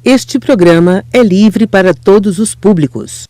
Este programa é livre para todos os públicos.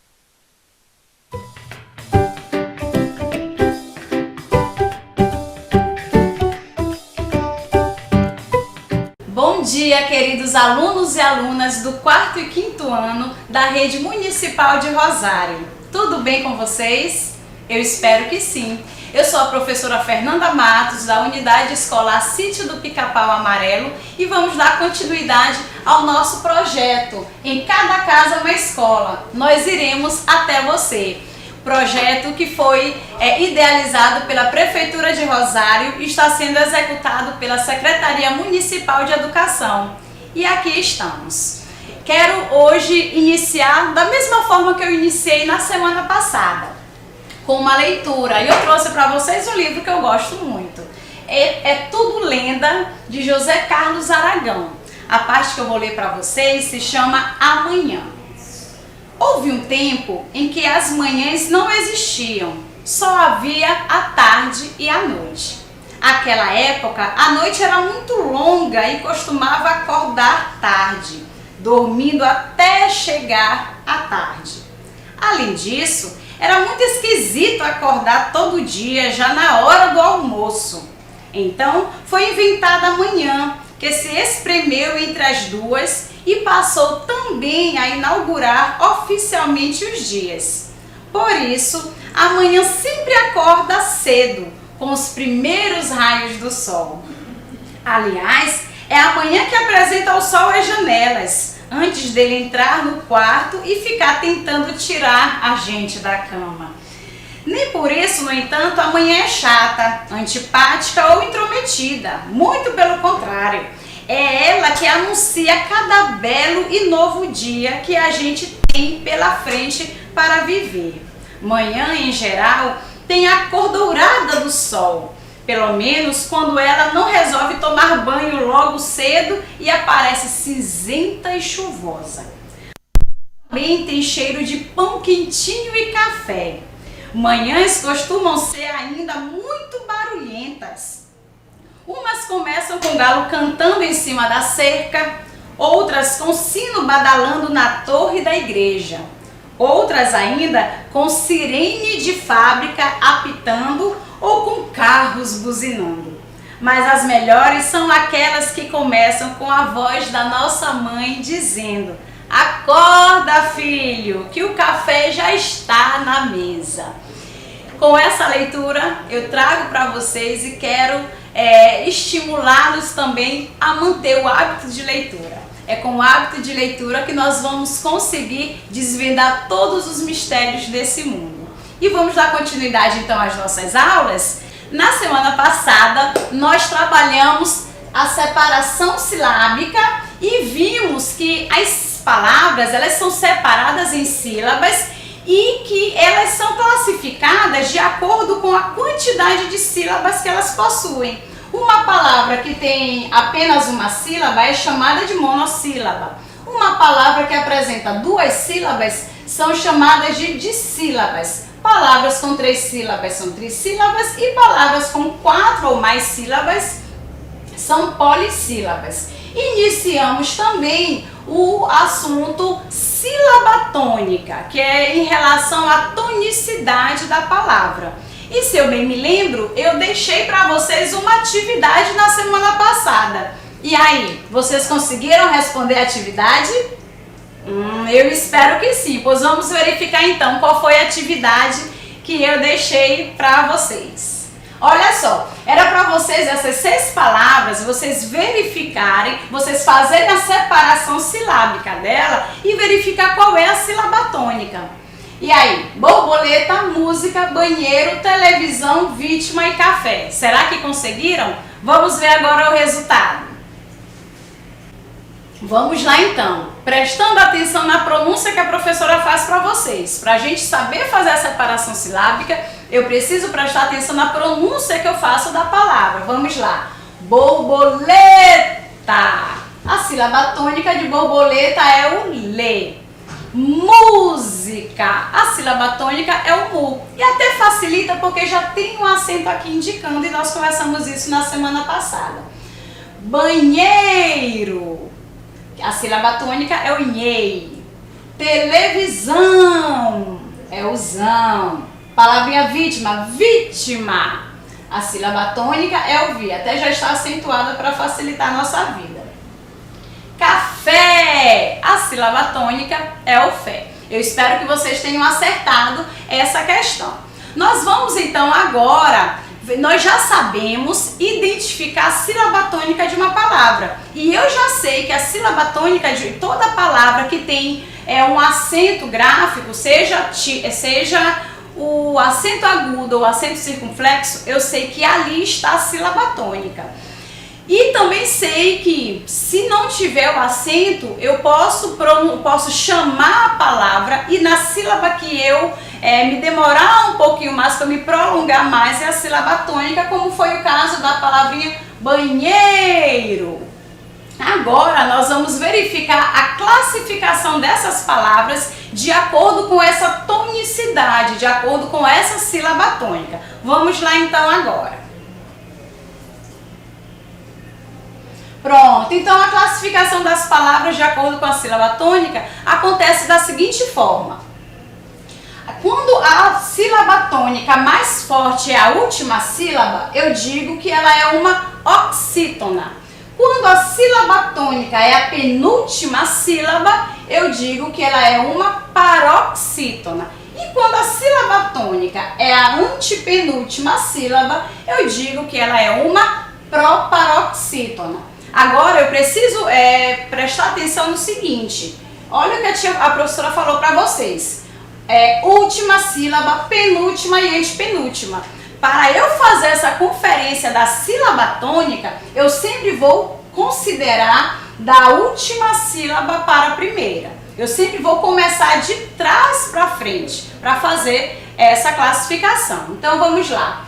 Bom dia, queridos alunos e alunas do 4º e 5º ano da Rede Municipal de Rosário. Tudo bem com vocês? Eu espero que sim. Eu sou a professora Fernanda Matos, da Unidade Escolar Sítio do Pica-Pau Amarelo, e vamos dar continuidade ao nosso projeto Em Cada Casa Uma Escola. Nós iremos até você. Projeto que foi idealizado pela Prefeitura de Rosário e está sendo executado pela Secretaria Municipal de Educação. E aqui estamos. Quero hoje iniciar da mesma forma que eu iniciei na semana passada, com uma leitura. E eu trouxe para vocês um livro que eu gosto muito. É Tudo Lenda, de José Carlos Aragão. A parte que eu vou ler para vocês se chama Amanhã. Houve um tempo em que as manhãs não existiam, só havia a tarde e a noite. Naquela época, a noite era muito longa e costumava acordar tarde, dormindo até chegar à tarde. Além disso, era muito esquisito acordar todo dia, já na hora do almoço. Então, foi inventada a manhã, que se espremeu entre as duas e passou também a inaugurar oficialmente os dias. Por isso, a manhã sempre acorda cedo, com os primeiros raios do sol. Aliás, é a manhã que apresenta o sol às janelas, antes dele entrar no quarto e ficar tentando tirar a gente da cama. Nem por isso, no entanto, a manhã é chata, antipática ou intrometida. Muito pelo contrário. É ela que anuncia cada belo e novo dia que a gente tem pela frente para viver. Manhã, em geral, tem a cor dourada do sol, pelo menos quando ela não resolve tomar banho logo cedo e aparece cinzenta e chuvosa. Também tem cheiro de pão quentinho e café. Manhãs costumam ser ainda muito barulhentas. Umas começam com o galo cantando em cima da cerca, outras com sino badalando na torre da igreja, outras ainda com sirene de fábrica apitando ou com carros buzinando. Mas as melhores são aquelas que começam com a voz da nossa mãe dizendo: "Acorda, filho, que o café já está na mesa". Com essa leitura eu trago para vocês e quero estimulá-los também a manter o hábito de leitura. É com o hábito de leitura que nós vamos conseguir desvendar todos os mistérios desse mundo. E vamos dar continuidade então às nossas aulas. Na semana passada nós trabalhamos a separação silábica e vimos que as palavras elas são separadas em sílabas e que elas são classificadas de acordo com a quantidade de sílabas que elas possuem. Uma palavra que tem apenas uma sílaba é chamada de monossílaba. Uma palavra que apresenta duas sílabas são chamadas de dissílabas. Palavras com 3 sílabas são trissílabas e palavras com 4 ou mais sílabas são polissílabas. Iniciamos também o assunto sílaba tônica, que é em relação à tonicidade da palavra. E se eu bem me lembro, eu deixei para vocês uma atividade na semana passada. E aí, vocês conseguiram responder a atividade? Eu espero que sim, pois vamos verificar então qual foi a atividade que eu deixei para vocês. Olha só, era para vocês essas 6 palavras, vocês verificarem, vocês fazerem a separação silábica dela e verificar qual é a sílaba tônica. E aí, borboleta, música, banheiro, televisão, vítima e café. Será que conseguiram? Vamos ver agora o resultado. Vamos lá então, prestando atenção na pronúncia que a professora faz para vocês. Para a gente saber fazer a separação silábica, eu preciso prestar atenção na pronúncia que eu faço da palavra. Vamos lá. Borboleta. A sílaba tônica de borboleta é o lê. Música. A sílaba tônica é o mu. E até facilita porque já tem um acento aqui indicando e nós conversamos isso na semana passada. Banheiro. A sílaba tônica é o nhei. Televisão é o zão. Palavrinha vítima, vítima. A sílaba tônica é o vi. Até já está acentuada para facilitar a nossa vida. Café. A sílaba tônica é o fé. Eu espero que vocês tenham acertado essa questão. Nós vamos então agora, nós já sabemos identificar a sílaba tônica de uma palavra. E eu já sei que a sílaba tônica de toda palavra que tem um acento gráfico, seja o acento agudo ou acento circunflexo, eu sei que ali está a sílaba tônica. E também sei que se não tiver o acento, eu posso chamar a palavra e na sílaba que eu me demorar um pouquinho mais, para me prolongar mais, é a sílaba tônica, como foi o caso da palavrinha banheiro. Agora nós vamos verificar a classificação dessas palavras de acordo com essa tonicidade, de acordo com essa sílaba tônica. Vamos lá então agora. Pronto, então a classificação das palavras de acordo com a sílaba tônica acontece da seguinte forma. Quando a sílaba tônica mais forte é a última sílaba, eu digo que ela é uma oxítona. Quando a sílaba tônica é a penúltima sílaba, eu digo que ela é uma paroxítona. E quando a sílaba tônica é a antepenúltima sílaba, eu digo que ela é uma proparoxítona. Agora eu preciso prestar atenção no seguinte. Olha o que a professora falou para vocês. Última sílaba, penúltima e antepenúltima. Para eu fazer essa conferência da sílaba tônica, eu sempre vou considerar da última sílaba para a primeira. Eu sempre vou começar de trás para frente para fazer essa classificação. Então vamos lá.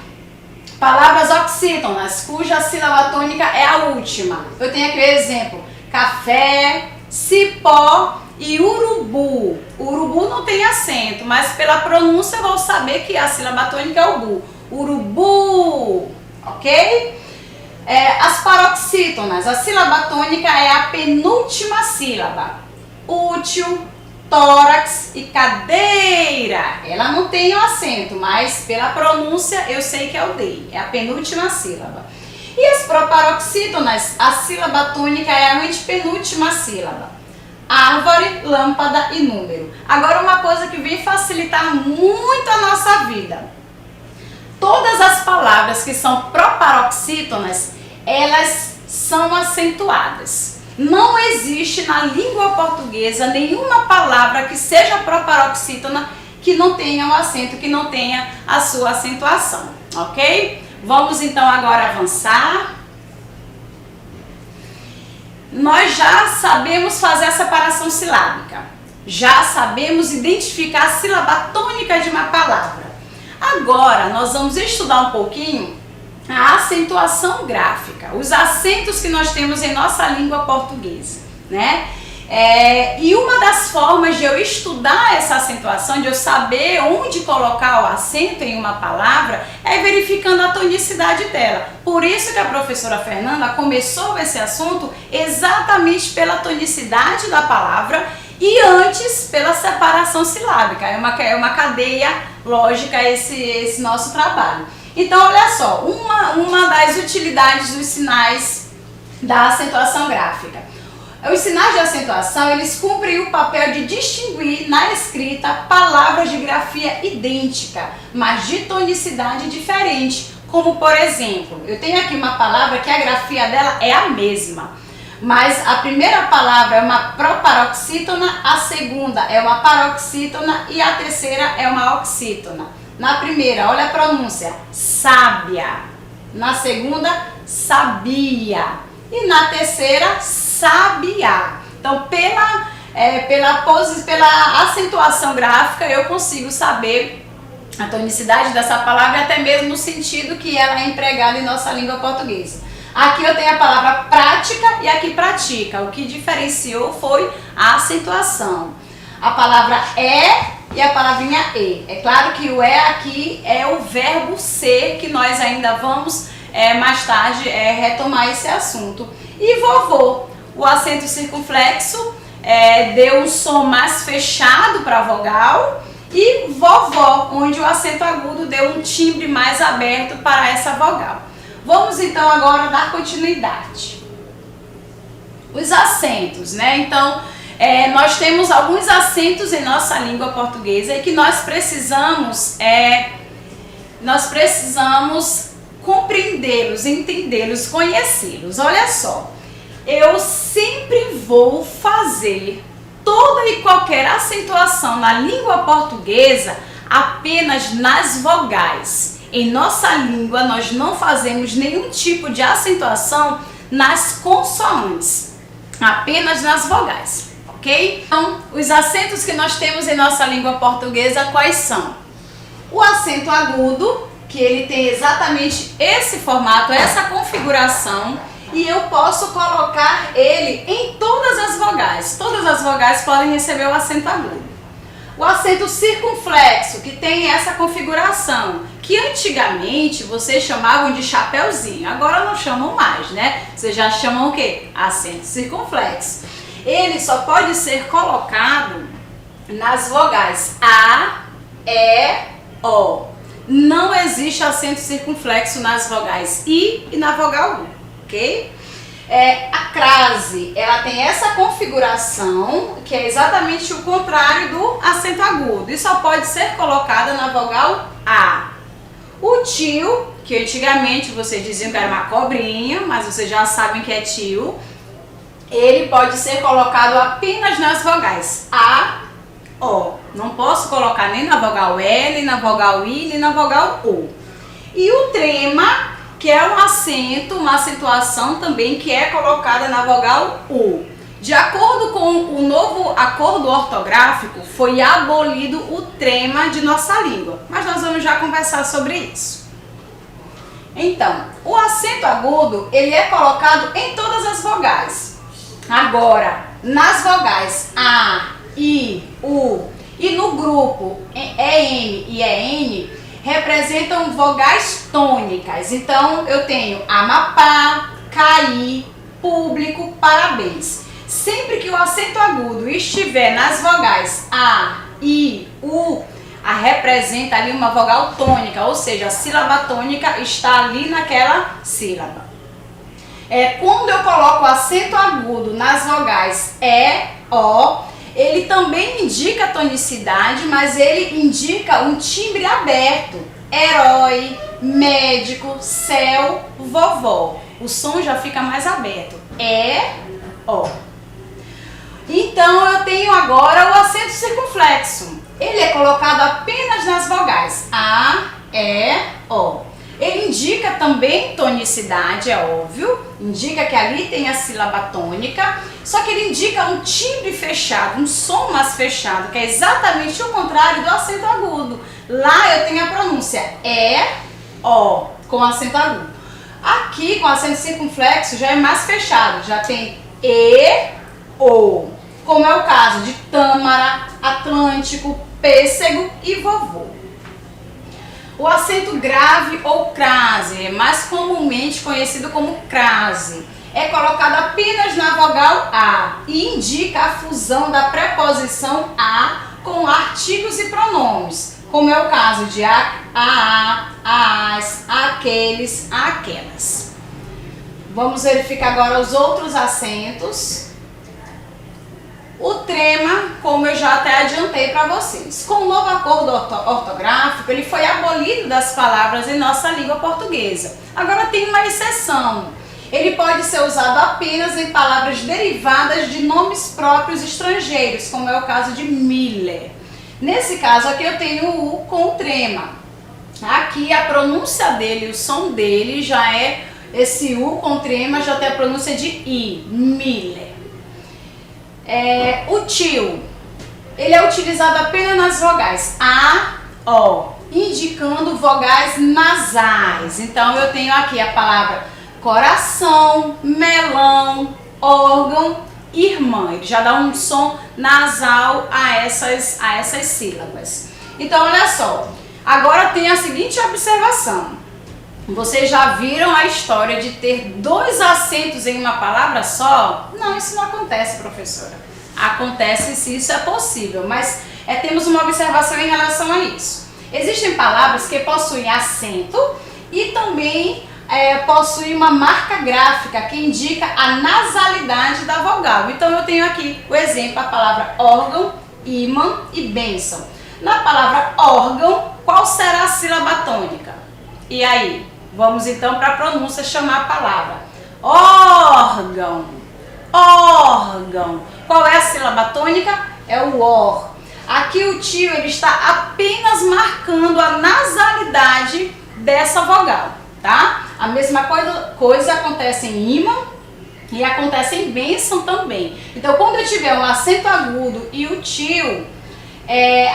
Palavras oxítonas, cuja sílaba tônica é a última. Eu tenho aqui o exemplo: café, cipó e urubu. Urubu não tem acento, mas pela pronúncia eu vou saber que a sílaba tônica é o bu. Urubu, ok? As paroxítonas, a sílaba tônica é a penúltima sílaba. Útil, tórax e cadeira. Ela não tem o acento, mas pela pronúncia eu sei que é o D, é a penúltima sílaba. E as proparoxítonas, a sílaba tônica é a antepenúltima sílaba. Árvore, lâmpada e número. Agora uma coisa que vem facilitar muito a nossa vida. Todas as palavras que são proparoxítonas, elas são acentuadas. Não existe na língua portuguesa nenhuma palavra que seja proparoxítona que não tenha o acento, que não tenha a sua acentuação, ok? Vamos então agora avançar. Nós já sabemos fazer a separação silábica, já sabemos identificar a sílaba tônica de uma palavra. Agora nós vamos estudar um pouquinho a acentuação gráfica, os acentos que nós temos em nossa língua portuguesa, né? E uma das formas de eu estudar essa acentuação, de eu saber onde colocar o acento em uma palavra, é verificando a tonicidade dela. Por isso que a professora Fernanda começou esse assunto exatamente pela tonicidade da palavra e antes pela separação silábica. É uma cadeia lógica esse nosso trabalho. Então, olha só, uma das utilidades dos sinais da acentuação gráfica. Os sinais de acentuação, eles cumprem o papel de distinguir na escrita palavras de grafia idêntica, mas de tonicidade diferente. Como, por exemplo, eu tenho aqui uma palavra que a grafia dela é a mesma, mas a primeira palavra é uma proparoxítona, a segunda é uma paroxítona e a terceira é uma oxítona. Na primeira, olha a pronúncia, sábia. Na segunda, sabia. E na terceira, sabiá. Então, pela acentuação gráfica, eu consigo saber a tonicidade dessa palavra, até mesmo no sentido que ela é empregada em nossa língua portuguesa. Aqui eu tenho a palavra prática e aqui pratica. O que diferenciou foi a acentuação. A palavra e a palavrinha e. É claro que o aqui é o verbo ser, que nós ainda vamos mais tarde retomar esse assunto. E vovô. o acento circunflexo deu um som mais fechado para a vogal, e vovó, onde o acento agudo deu um timbre mais aberto para essa vogal. Vamos então agora dar continuidade. Os acentos, né? Então, nós temos alguns acentos em nossa língua portuguesa e que nós precisamos compreendê-los, entendê-los, conhecê-los. Olha só, eu sempre vou fazer toda e qualquer acentuação na língua portuguesa apenas nas vogais. Em nossa língua, nós não fazemos nenhum tipo de acentuação nas consoantes, apenas nas vogais, ok? Então, os acentos que nós temos em nossa língua portuguesa, quais são? O acento agudo, que ele tem exatamente esse formato, essa configuração, e eu posso colocar ele em todas as vogais. Todas as vogais podem receber o acento agudo. O acento circunflexo, que tem essa configuração, que antigamente vocês chamavam de chapeuzinho, agora não chamam mais, né? Vocês já chamam o quê? Acento circunflexo. Ele só pode ser colocado nas vogais A, E, O. Não existe acento circunflexo nas vogais I e na vogal U, ok? A crase, ela tem essa configuração, que é exatamente o contrário do acento agudo, e só pode ser colocada na vogal A. O tio, que antigamente vocês diziam que era uma cobrinha, mas vocês já sabem que é tio, ele pode ser colocado apenas nas vogais A, O. Não posso colocar nem na vogal L, na vogal I, nem na vogal U. E o trema, que é um acento, uma acentuação também que é colocada na vogal U. De acordo com o novo acordo ortográfico, foi abolido o trema de nossa língua, mas nós vamos já conversar sobre isso. Então, o acento agudo, ele é colocado em todas as vogais. Agora, nas vogais A, I, U e no grupo EM e EN, representam vogais tônicas. Então, eu tenho Amapá, Caí, Público, Parabéns. Sempre que o acento agudo estiver nas vogais A, I, U, representa ali uma vogal tônica, ou seja, a sílaba tônica está ali naquela sílaba. Quando eu coloco o acento agudo nas vogais E, O, ele também indica tonicidade, mas ele indica um timbre aberto. Herói, médico, céu, vovó. O som já fica mais aberto. E, O. Então eu tenho agora o acento circunflexo. Ele é colocado apenas nas vogais A, E, O. Ele indica também tonicidade, é óbvio, indica que ali tem a sílaba tônica, só que ele indica um timbre fechado, um som mais fechado, que é exatamente o contrário do acento agudo. Lá eu tenho a pronúncia E, O, com acento agudo. Aqui, com acento circunflexo, já é mais fechado, já tem E, O, como é o caso de Tâmara, Atlântico, Pêssego e Vovô. O acento grave ou crase, mais comumente conhecido como crase, é colocado apenas na vogal A e indica a fusão da preposição a com artigos e pronomes, como é o caso de as, aqueles, aquelas. Vamos verificar agora os outros acentos. O trema, como eu já até adiantei para vocês. Com o novo acordo ortográfico, ele foi abolido das palavras em nossa língua portuguesa. Agora tem uma exceção. Ele pode ser usado apenas em palavras derivadas de nomes próprios estrangeiros, como é o caso de Miller. Nesse caso aqui eu tenho o U com o trema. Aqui a pronúncia dele, o som dele já é, esse U com trema já tem a pronúncia de I, Miller. O tio, ele é utilizado apenas nas vogais A, O, indicando vogais nasais. Então eu tenho aqui a palavra coração, melão, órgão, irmã. Ele já dá um som nasal a essas sílabas. Então olha só, agora tem a seguinte observação. Vocês já viram a história de ter 2 acentos em uma palavra só? Não, isso não acontece, professora. Acontece se isso é possível, mas temos uma observação em relação a isso. Existem palavras que possuem acento e também possuem uma marca gráfica que indica a nasalidade da vogal. Então eu tenho aqui o exemplo, a palavra órgão, ímã e bênção. Na palavra órgão, qual será a sílaba tônica? E aí? Vamos então para a pronúncia chamar a palavra. Órgão, órgão. Qual é a sílaba tônica? É o or. Aqui o tio ele está apenas marcando a nasalidade dessa vogal, tá? A mesma coisa acontece em ímã e acontece em bênção também. Então quando eu tiver um acento agudo e o tio,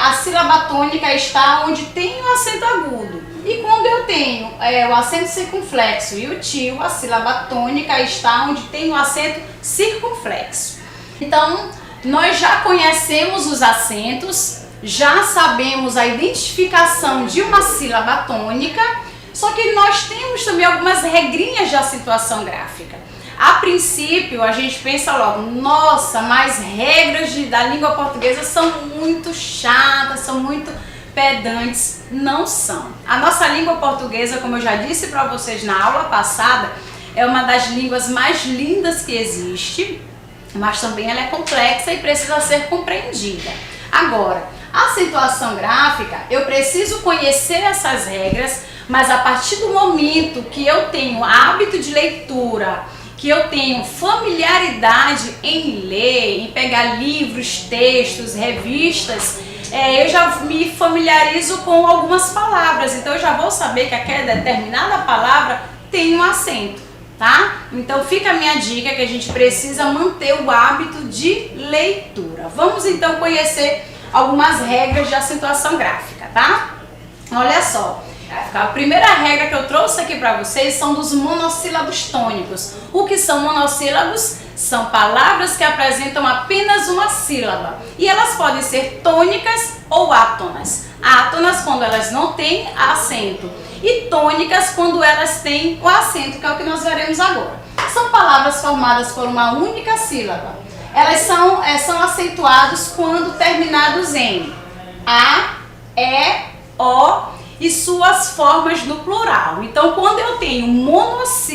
a sílaba tônica está onde tem o acento agudo. E quando eu tenho o acento circunflexo e o tio, a sílaba tônica está onde tem o acento circunflexo. Então, nós já conhecemos os acentos, já sabemos a identificação de uma sílaba tônica, só que nós temos também algumas regrinhas de acentuação gráfica. A princípio, a gente pensa logo, nossa, mas regras da língua portuguesa são muito chatas, são muito pedantes. Não são. A nossa língua portuguesa, como eu já disse para vocês na aula passada, é uma das línguas mais lindas que existe, mas também ela é complexa e precisa ser compreendida. Agora, a acentuação gráfica, eu preciso conhecer essas regras, mas a partir do momento que eu tenho hábito de leitura, que eu tenho familiaridade em ler, em pegar livros, textos, revistas, eu já me familiarizo com algumas palavras, então eu já vou saber que aquela determinada palavra tem um acento, tá? Então fica a minha dica que a gente precisa manter o hábito de leitura. Vamos então conhecer algumas regras de acentuação gráfica, tá? Olha só. A primeira regra que eu trouxe aqui para vocês são dos monossílabos tônicos. O que são monossílabos? São palavras que apresentam apenas uma sílaba e elas podem ser tônicas ou átonas. Átonas quando elas não têm acento e tônicas quando elas têm o acento, que é o que nós veremos agora. São palavras formadas por uma única sílaba. Elas são acentuados quando terminados em A, E, O e suas formas no plural. Então, quando eu tenho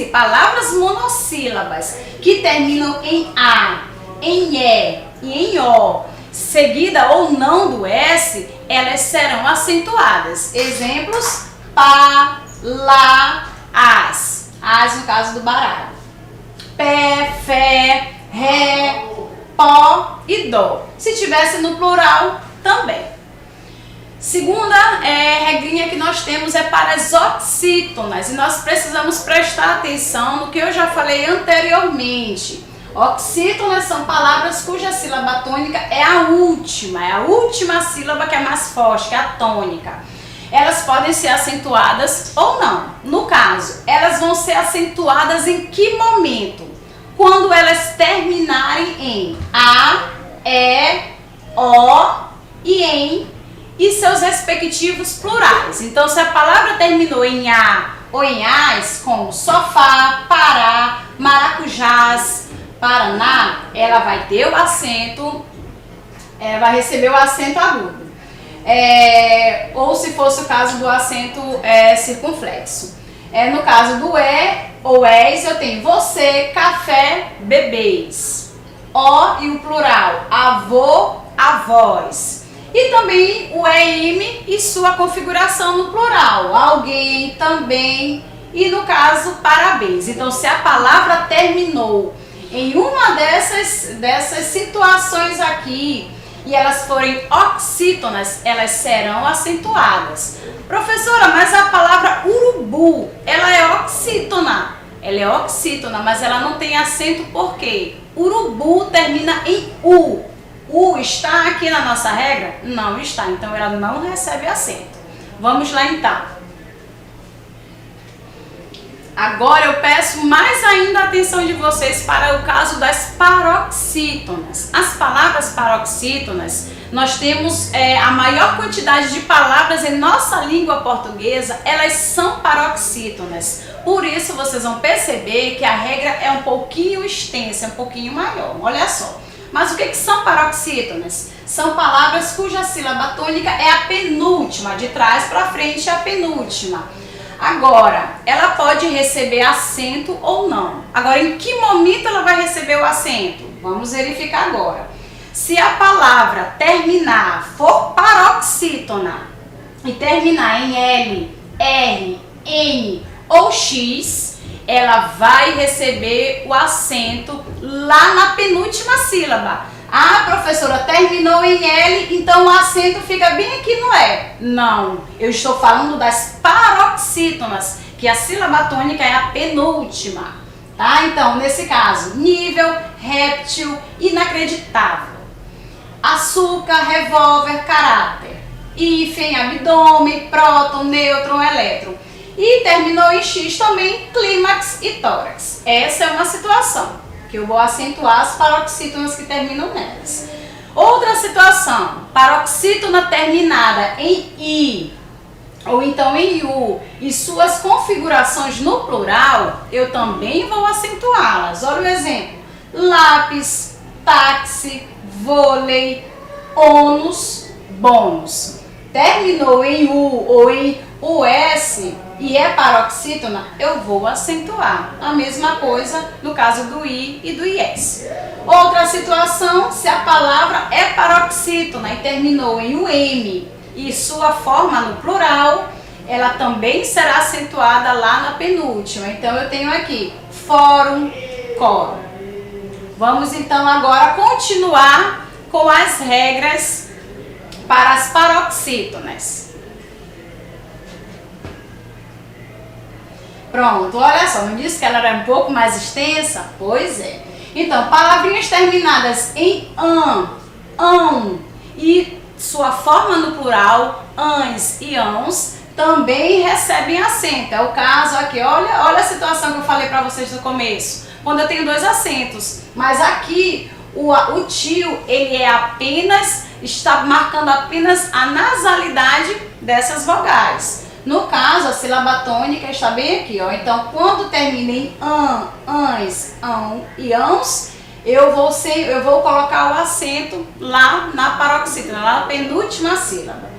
palavras monossílabas que terminam em A, em E e em O, seguida ou não do S, elas serão acentuadas. Exemplos: pá, lá, as. As no caso do baralho. Pé, fé, ré, pó e dó. Se tivesse no plural, também. Segunda regrinha que nós temos é para as oxítonas, e nós precisamos prestar atenção no que eu já falei anteriormente. Oxítonas são palavras cuja sílaba tônica é a última sílaba que é mais forte, que é a tônica. Elas podem ser acentuadas ou não. No caso, elas vão ser acentuadas em que momento? Quando elas terminarem em A, E, O e em e seus respectivos plurais. Então, se a palavra terminou em A ou em AS, como sofá, pará, maracujás, paraná, ela vai ter o acento, vai receber o acento agudo. Ou se fosse o caso do acento circunflexo. No caso do E ou ES, eu tenho você, café, bebês. O e o plural, avô, avós. E também o EM e sua configuração no plural, alguém, também e no caso parabéns. Então, se a palavra terminou em uma dessas situações aqui e elas forem oxítonas, elas serão acentuadas. Professora, mas a palavra urubu, ela é oxítona. Ela é oxítona, mas ela não tem acento por quê? Urubu termina em U. O está aqui na nossa regra? Não está, então ela não recebe acento. Vamos lá então. Agora eu peço mais ainda a atenção de vocês para o caso das paroxítonas. As palavras paroxítonas, nós temos a maior quantidade de palavras em nossa língua portuguesa, elas são paroxítonas. Por isso vocês vão perceber que a regra é um pouquinho extensa, um pouquinho maior. Olha só. Mas o que são paroxítonas? São palavras cuja sílaba tônica é a penúltima, de trás para frente é a penúltima. Agora, ela pode receber acento ou não. Agora, em que momento ela vai receber o acento? Vamos verificar agora. Se a palavra terminar, for paroxítona e terminar em L, R, N ou X, ela vai receber o acento lá na penúltima sílaba. Ah, professora, terminou em L, então o acento fica bem aqui no E. Não, eu estou falando das paroxítonas, que a sílaba tônica é a penúltima. Tá? Então, nesse caso, nível, réptil, inacreditável. Açúcar, revólver, caráter. Hífen, abdômen, próton, nêutron, elétron. E terminou em X também, clímax e tórax. Essa é uma situação que eu vou acentuar as paroxítonas que terminam nelas. Outra situação, paroxítona terminada em I ou então em U e suas configurações no plural, eu também vou acentuá-las. Olha o exemplo: lápis, táxi, vôlei, ônus, bônus. Terminou em U ou em US e é paroxítona, eu vou acentuar. A mesma coisa no caso do I e do IS. Outra situação, se a palavra é paroxítona e terminou em UM e sua forma no plural, ela também será acentuada lá na penúltima. Então eu tenho aqui fórum, coro. Vamos então agora continuar com as regras para as paroxítonas. Pronto, olha só, não disse que ela era um pouco mais extensa? Pois é. Então, palavrinhas terminadas em ão e sua forma no plural, ãs e ãos, também recebem acento. É o caso aqui, olha a situação que eu falei para vocês no começo. Quando eu tenho dois acentos, mas aqui o tio, ele está marcando apenas a nasalidade dessas vogais. No caso, a sílaba tônica está bem aqui, ó. Então, quando termina em ãs, ão e ãos, eu vou colocar o acento lá na paroxítona, lá na penúltima sílaba.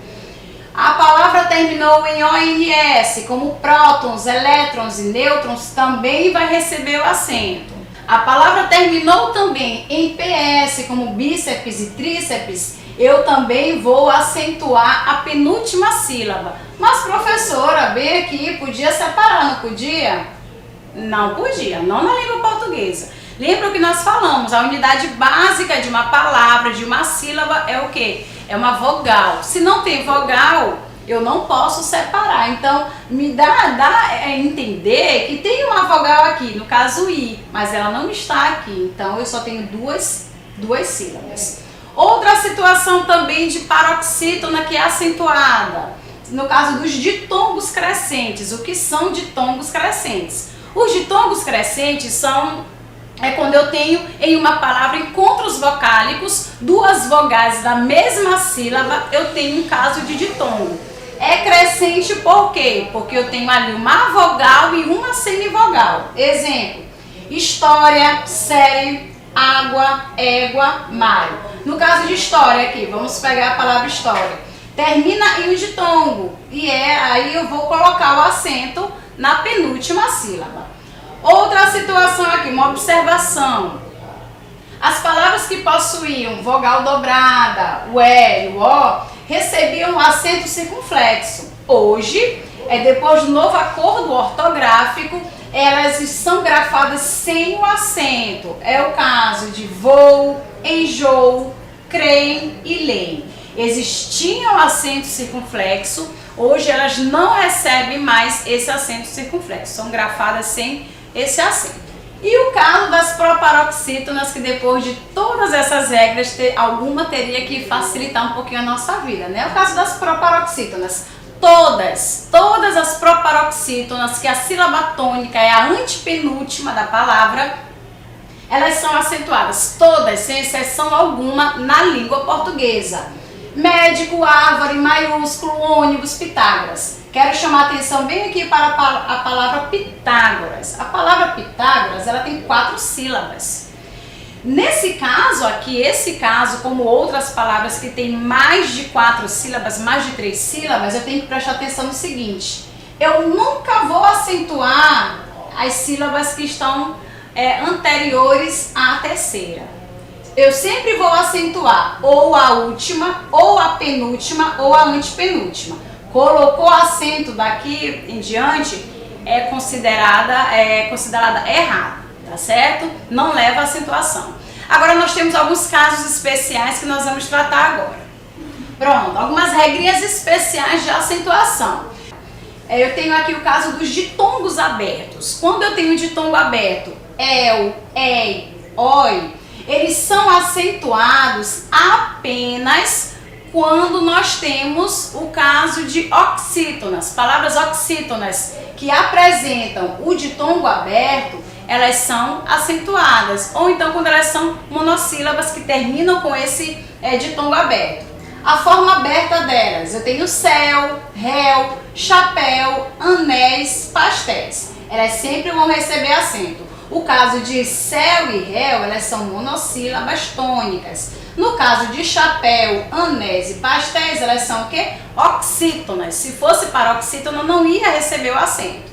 A palavra terminou em ONS, como prótons, elétrons e nêutrons, também vai receber o acento. A palavra terminou também em PS, como bíceps e tríceps, eu também vou acentuar a penúltima sílaba. Mas professora, bem aqui, podia separar, não podia? Não podia, não na língua portuguesa. Lembra o que nós falamos, a unidade básica de uma palavra, de uma sílaba é o quê? É uma vogal. Se não tem vogal, eu não posso separar. Então, me dá a entender que tem uma vogal aqui, no caso I, mas ela não está aqui. Então, eu só tenho duas sílabas. Outra situação também de paroxítona que é acentuada, no caso dos ditongos crescentes. O que são ditongos crescentes? Os ditongos crescentes é quando eu tenho em uma palavra encontros vocálicos, duas vogais da mesma sílaba, eu tenho um caso de ditongo. É crescente por quê? Porque eu tenho ali uma vogal e uma semivogal. Exemplo: história, série, água, égua, maio. No caso de história aqui, vamos pegar a palavra história. Termina em um ditongo e aí eu vou colocar o acento na penúltima sílaba. Outra situação aqui, uma observação. As palavras que possuíam vogal dobrada, o E e o O, recebiam acento circunflexo. Hoje, depois do novo acordo ortográfico, elas são grafadas sem o acento. É o caso de voo, enjoo, creem e leem. Existiam acento circunflexo, hoje elas não recebem mais esse acento circunflexo, são grafadas sem esse acento. E o caso das proparoxítonas, que depois de todas essas regras, alguma teria que facilitar um pouquinho a nossa vida, né? O caso das proparoxítonas. todas as proparoxítonas, que a sílaba tônica é a antepenúltima da palavra, elas são acentuadas, todas, sem exceção alguma, na língua portuguesa. Médico, árvore, maiúsculo, ônibus, Pitágoras. Quero chamar a atenção bem aqui para a palavra Pitágoras. A palavra Pitágoras, ela tem 4 sílabas. Nesse caso aqui, esse caso, como outras palavras que têm mais de 4 sílabas, mais de 3 sílabas, eu tenho que prestar atenção no seguinte: eu nunca vou acentuar as sílabas que estão anteriores à terceira. Eu sempre vou acentuar ou a última, ou a penúltima, ou a antepenúltima. Colocou acento daqui em diante, é considerada errada, tá certo? Não leva acentuação. Agora nós temos alguns casos especiais que nós vamos tratar agora. Pronto, algumas regrinhas especiais de acentuação. Eu tenho aqui o caso dos ditongos abertos. Quando eu tenho ditongo aberto, el, ei, oi, eles são acentuados apenas quando nós temos o caso de oxítonas. Palavras oxítonas que apresentam o ditongo aberto, elas são acentuadas. Ou então quando elas são monossílabas que terminam com esse ditongo aberto. A forma aberta delas, eu tenho céu, réu, chapéu, anéis, pastéis. Elas sempre vão receber acento. O caso de céu e réu, elas são monossílabas tônicas. No caso de chapéu, anéis e pastéis, elas são o quê? Oxítonas. Se fosse paroxítona, não ia receber o acento.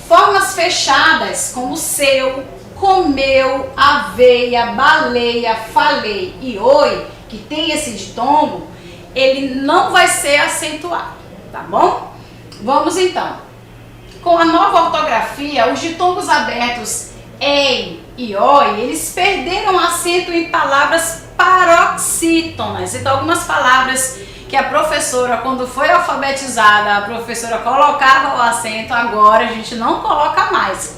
Formas fechadas, como seu, comeu, aveia, baleia, falei e oi, que tem esse ditongo, ele não vai ser acentuado, tá bom? Vamos então. Com a nova ortografia, os ditongos abertos ei e oi, eles perderam acento em palavras paroxítonas. Então, algumas palavras que a professora, quando foi alfabetizada, a professora colocava o acento, agora a gente não coloca mais.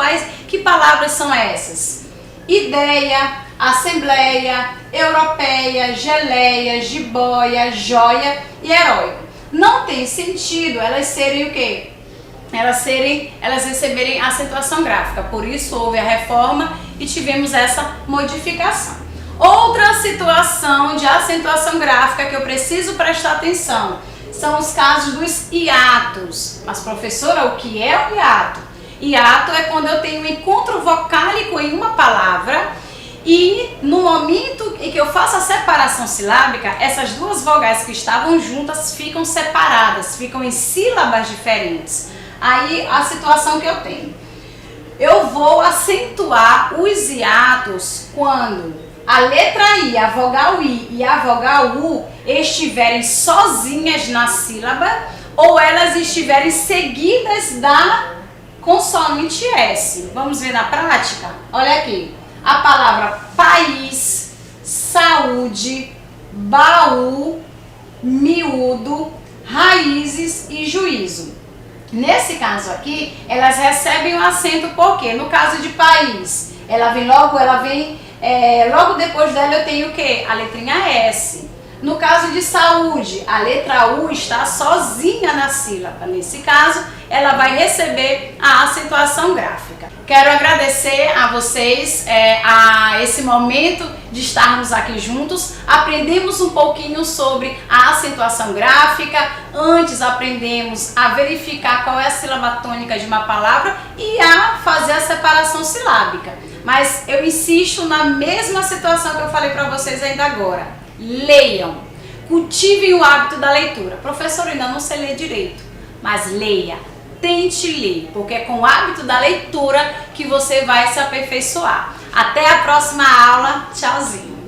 Que palavras são essas? Ideia, assembleia, europeia, geleia, jiboia, joia e heróico. Não tem sentido elas serem o quê? Elas receberem acentuação gráfica. Por isso houve a reforma e tivemos essa modificação. Outra situação de acentuação gráfica que eu preciso prestar atenção são os casos dos hiatos. Mas professora, o que é o hiato? Hiato é quando eu tenho um encontro vocálico em uma palavra e no momento em que eu faço a separação silábica, essas duas vogais que estavam juntas ficam separadas, ficam em sílabas diferentes. Aí a situação que eu tenho, eu vou acentuar os hiatos quando a letra I, a vogal I e a vogal U estiverem sozinhas na sílaba ou elas estiverem seguidas da consoante S. Vamos ver na prática? Olha aqui, a palavra país, saúde, baú, miúdo, raízes e juízo. Nesse caso aqui, elas recebem um acento porque no caso de país, logo depois dela eu tenho o quê? A letrinha S. No caso de saúde, a letra U está sozinha na sílaba. Nesse caso, ela vai receber a acentuação gráfica. Quero agradecer a vocês a esse momento de estarmos aqui juntos. Aprendemos um pouquinho sobre a acentuação gráfica. Antes aprendemos a verificar qual é a sílaba tônica de uma palavra e a fazer a separação silábica. Mas eu insisto na mesma situação que eu falei para vocês ainda agora. Leiam, cultivem o hábito da leitura. Professor, ainda não sei ler direito, mas leia, tente ler, porque é com o hábito da leitura que você vai se aperfeiçoar. Até a próxima aula, tchauzinho!